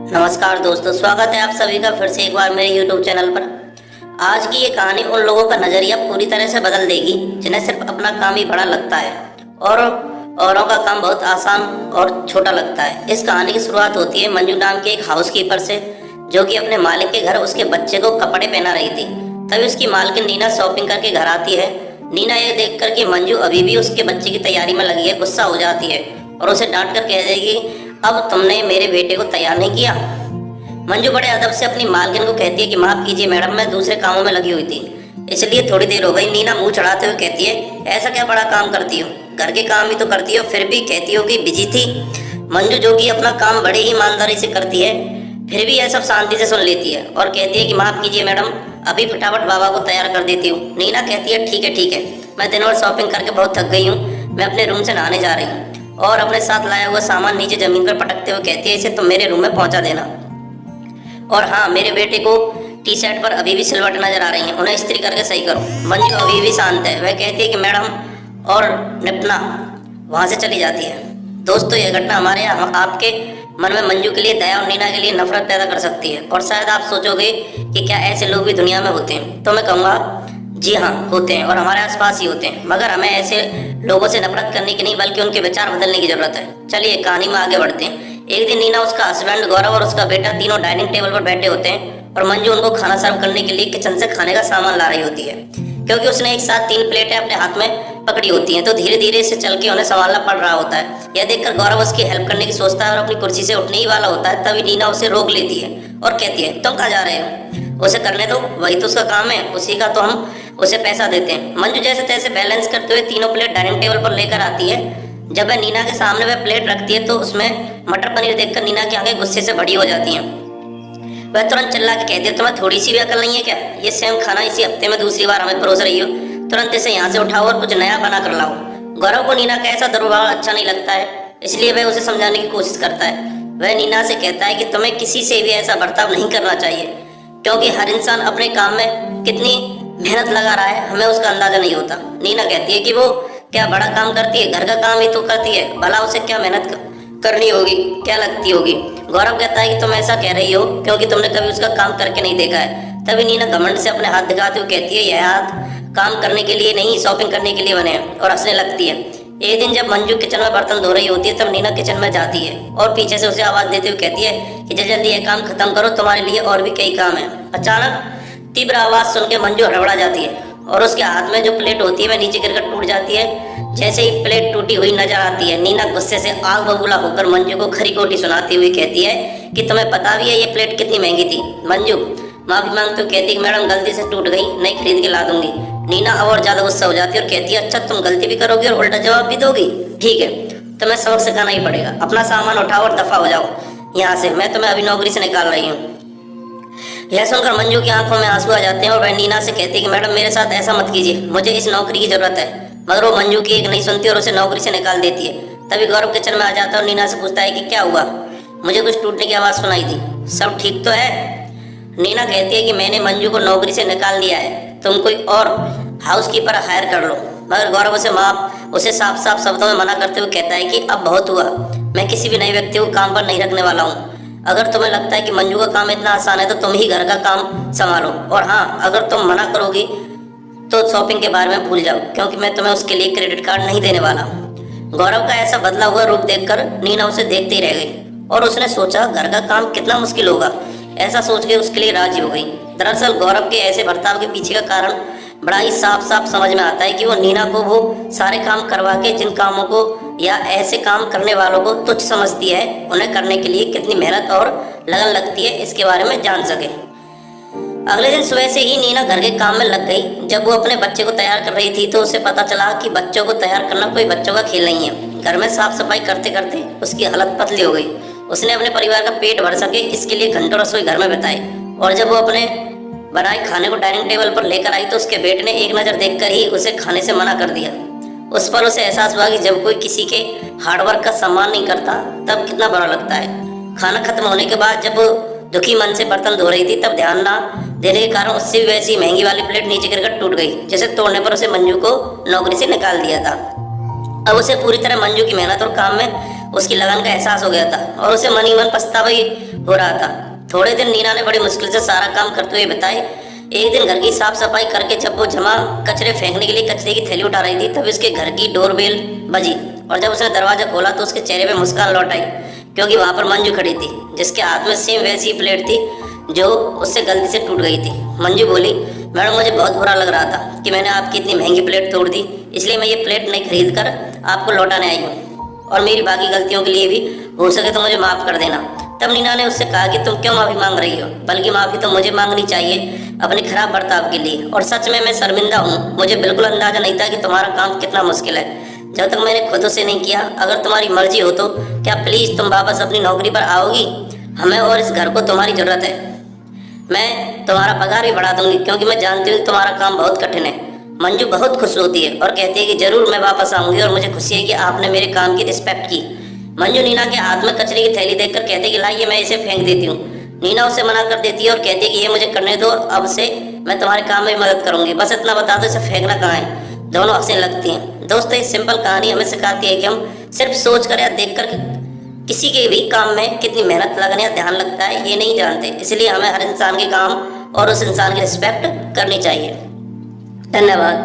नमस्कार दोस्तों, स्वागत है आप सभी का फिर से एक बार मेरे YouTube चैनल पर। आज की ये कहानी उन लोगों का नज़रिया पूरी तरह से बदल देगी जिन्हें सिर्फ अपना काम ही बड़ा लगता है और औरों का काम बहुत आसान और छोटा लगता है। इस कहानी की शुरुआत होती है मंजू नाम के एक हाउसकीपर से, जो कि अपने मालिक के घर उसके बच्चे को कपड़े पहना रही थी। तभी उसकी मालकिन नीना शॉपिंग करके घर आती है। नीना ये देख कर कि मंजू अभी भी उसके बच्चे की तैयारी में लगी है, गुस्सा हो जाती है और उसे डांट कर कह देगी, अब तुमने मेरे बेटे को तैयार नहीं किया। मंजू बड़े अदब से अपनी मालकिन को कहती है कि माफ कीजिए मैडम, मैं दूसरे कामों में लगी हुई थी, इसलिए थोड़ी देर हो गई। नीना मुंह चढ़ाते हुए कहती है, ऐसा क्या बड़ा काम करती हो, घर के काम ही तो करती हो, फिर भी कहती हो कि बिजी थी। मंजू, जो कि अपना काम बड़े ही ईमानदारी से करती है, फिर भी यह सब शांति से सुन लेती है और कहती है कि माफ कीजिए मैडम, अभी फटाफट बाबा को तैयार कर देती हूँ। नीना कहती है, ठीक है, मैं दिन भर शॉपिंग करके बहुत थक गई हूँ, मैं अपने रूम से नहाने जा रही हूँ। और अपने साथ लाया हुआ सामान नीचे जमीन पर पटकते हुए कहती है, इसे तुम मेरे रूम में पहुंचा देना। और हाँ, मेरे बेटे को टी शर्ट पर अभी भी सिलवट नजर आ रही है, उन्हें इस्त्री करके सही करो। मंजू अभी भी शांत है, वह कहती है कि मैडम, और निपना वहाँ से चली जाती है। दोस्तों, यह घटना हमारे आपके मन में मंजू के लिए दया और नीना के लिए नफरत पैदा कर सकती है। और शायद आप सोचोगे कि क्या ऐसे लोग भी दुनिया में होते हैं, तो मैं कहूँगा जी हाँ, होते हैं और हमारे आसपास ही होते हैं। मगर हमें ऐसे लोगों से नफरत करने की नहीं, बल्कि उनके विचार बदलने की जरूरत है। चलिए कहानी में आगे बढ़ते हैं। एक दिन नीना, उसका हस्बैंड गौरव और उसका बेटा तीनों डाइनिंग टेबल पर बैठे होते हैं और मंजू उनको खाना सर्व करने के लिए किचन से खाने का सामान ला रही होती है। क्योंकि उसने एक साथ 3 प्लेटें अपने हाथ में पकड़ी होती हैं, तो धीरे धीरे से चल के उन्हें संभालना पड़ रहा होता है। यह देखकर गौरव उसकी हेल्प करने की सोचता है और अपनी कुर्सी से उठने ही वाला होता है। तभी नीना उसे रोक लेती है और कहती है, तुम कहाँ जा रहे हो, उसे करने दो, वही तो उसका काम है, उसी का तो हम उसे पैसा देते हैं। मंजू जैसे तैसे बैलेंस करते हुए तीनों प्लेट डाइनिंग टेबल पर लेकर आती है। जब वह नीना के सामने वह प्लेट रखती है तो उसमें मटर पनीर देखकर नीना की आंखें गुस्से से बड़ी हो जाती हैं। वह तुरंत चिल्ला के कहती है, तुम्हें थोड़ी सी भी अकल नहीं है क्या, ये सेम खाना इसी हफ्ते में दूसरी बार हमें परोस रही हो, तुरंत इसे यहाँ से उठाओ और कुछ नया बना कर लाओ। गौरव को नीना का ऐसा दुर्भाव अच्छा नहीं लगता है, इसलिए वह उसे समझाने की कोशिश करता है। वह नीना से कहता है कि तुम्हें किसी से भी ऐसा बर्ताव नहीं करना चाहिए, क्योंकि हर इंसान अपने काम में कितनी मेहनत लगा रहा है हमें उसका अंदाजा नहीं होता। नीना कहती है कि वो क्या बड़ा काम करती है, घर का काम ही तो करती है, भला उसे क्या मेहनत करनी होगी, क्या लगती होगी। गौरव कहता है कि तुम ऐसा कह रही हो क्योंकि तुमने कभी उसका काम करके नहीं देखा है। तभी नीना घमंड से अपने हाथ दिखाते हुए कहती है, यह हाथ काम करने के लिए नहीं, शॉपिंग करने के लिए बने हैं, और हंसने लगती है। एक दिन जब मंजू किचन में बर्तन धो रही होती है, तब नीना किचन में जाती है और पीछे से उसे आवाज देते हुए कहती है कि जल्दी जल्दी यह काम खत्म करो, तुम्हारे लिए और भी कई काम है। अचानक तीव्र आवाज सुन के मंजू हड़बड़ा जाती है और उसके हाथ में जो प्लेट होती है वह नीचे गिरकर टूट जाती है। जैसे ही प्लेट टूटी हुई नजर आती है, नीना गुस्से से आग बबूला होकर मंजू को खरी खोटी सुनाती हुई कहती है कि तुम्हें पता भी है ये प्लेट कितनी महंगी थी। मंजू माफी मांगते हुए कहती है, मैडम गलती से टूट गई, नई खरीद के ला दूंगी। नीना और ज्यादा गुस्सा हो जाती है और कहती है, अच्छा तुम गलती भी करोगी और उल्टा जवाब भी दोगी, ठीक है, तुम्हें सबक सिखाना ही पड़ेगा, अपना सामान उठाओ और दफा हो जाओ यहाँ से, मैं तुम्हें अभी नौकरी से निकाल रही हूँ। यह सुनकर मंजू की आंखों में आंसू आ जाते हैं और वह नीना से कहती है कि मैडम मेरे साथ ऐसा मत कीजिए, मुझे इस नौकरी की जरूरत है। मगर वो मंजू की एक नहीं सुनती और उसे नौकरी से निकाल देती है। तभी गौरव किचन में आ जाता है और नीना से पूछता है कि क्या हुआ, मुझे कुछ टूटने की आवाज़ सुनाई दी, सब ठीक तो है। नीना कहती है कि मैंने मंजू को नौकरी से निकाल दिया है, तुम कोई और हाउसकीपर हायर कर लो। मगर गौरव उसे साफ साफ शब्दों में मना करते हुए कहता है कि अब बहुत हुआ, मैं किसी भी नए व्यक्ति को काम पर नहीं रखने वाला हूँ। अगर तुम्हें लगता है कि मंजू का काम इतना आसान है तो तुम ही घर का काम संभालो, और हाँ, अगर तुम मना करोगी तो शॉपिंग के बारे में भूल जाओ, क्योंकि मैं तुम्हें उसके लिए क्रेडिट कार्ड नहीं देने वाला। गौरव का ऐसा बदला हुआ रूप देखकर नीना उसे देखते ही रह गई और उसने सोचा घर का काम कितना मुश्किल होगा। ऐसा सोच के उसके लिए राजी हो गई। दरअसल गौरव के ऐसे बर्ताव के पीछे का कारण बड़ा ही साफ साफ समझ में आता है कि वो नीना को वो सारे काम करवा के जिन कामों को या ऐसे काम करने वालों को तुच्छ समझती है, उन्हें करने के लिए कितनी मेहनत और लगन लगती है, इसके बारे में जान सके। अगले दिन सुबह से ही नीना घर के काम में लग गई। जब वो अपने बच्चे को तैयार कर रही थी तो उसे पता चला कि बच्चों को तैयार करना कोई बच्चों का खेल नहीं है। घर में साफ सफाई करते करते उसकी हालत पतली हो गई। उसने अपने परिवार का पेट भर सके इसके लिए घंटों रसोई घर में बिताई, और जब वो अपने बनाए खाने को डाइनिंग टेबल पर लेकर आई तो उसके बेटे ने एक नज़र देखकर ही उसे खाने से मना कर दिया। उस पर उसे एहसास हुआ कि जब कोई किसी के हार्डवर्क का सम्मान नहीं करता तब कितना बुरा लगता है। खाना खत्म होने के बाद जब दुखी मन से बर्तन धो रही थी तब ध्यान ना देने के कारण उससे भी वैसी महंगी वाली प्लेट नीचे गिरकर टूट गई, जिसे तोड़ने पर उसे मंजू को नौकरी से निकाल दिया था। अब उसे पूरी तरह मंजू की मेहनत और काम में उसकी लगन का एहसास हो गया था और उसे मन ही मन पछतावा ही हो रहा था। थोड़े दिन नीना ने बड़ी मुश्किल से सारा काम करते हुए बताए। एक दिन घर की साफ सफाई करके जब वो जमा कचरे फेंकने के लिए कचरे की थैली उठा रही थी, तब उसके घर की डोरबेल बजी और जब उसने दरवाजा खोला तो उसके चेहरे पे मुस्कान लौट आई, क्योंकि वहां पर मंजू खड़ी थी, जिसके हाथ में सेम वैसी प्लेट थी जो उससे गलती से टूट गई थी। मंजू बोली, मैडम मुझे बहुत बुरा लग रहा था कि मैंने आपकी इतनी महंगी प्लेट तोड़ दी, इसलिए मैं ये प्लेट नहीं खरीद कर आपको लौटाने आई हूँ और मेरी बाकी गलतियों के लिए भी हो सके तो मुझे माफ़ कर देना। तब नीना ने उससे कहा कि तुम क्यों माफ़ी मांग रही हो, बल्कि माफ़ी तो मुझे मांगनी चाहिए अपने खराब बर्ताव के लिए। और सच में मैं शर्मिंदा हूँ, मुझे बिल्कुल अंदाजा नहीं था कि तुम्हारा काम कितना मुश्किल है, जब तक मैंने खुद से नहीं किया। अगर तुम्हारी मर्जी हो तो क्या प्लीज़ तुम वापस अपनी नौकरी पर आओगी? हमें और इस घर को तुम्हारी ज़रूरत है। मैं तुम्हारा पगार भी बढ़ा दूंगी, क्योंकि मैं जानती हूँ तुम्हारा काम बहुत कठिन है। मंजू बहुत खुश होती है और कहती है कि जरूर मैं वापस आऊंगी और मुझे खुशी है कि आपने मेरे काम की रिस्पेक्ट की। मंजू नीना के हाथ में कचरे की थैली देखकर कहती है कि लाइए मैं इसे फेंक देती हूँ। नीना उसे मना कर देती है और कहती है कि ये मुझे करने दो, अब से मैं तुम्हारे काम में मदद करूंगी, बस इतना बता दो इसे फेंकना कहाँ है। दोनों हंसने लगती हैं। दोस्तों, ये सिंपल कहानी हमें सिखाती है कि हम सिर्फ सोच कर या देख कर किसी के भी काम में कितनी मेहनत लगने या ध्यान लगता है ये नहीं जानते। इसलिए हमें हर इंसान के काम और उस इंसान की रिस्पेक्ट करनी चाहिए। धन्यवाद।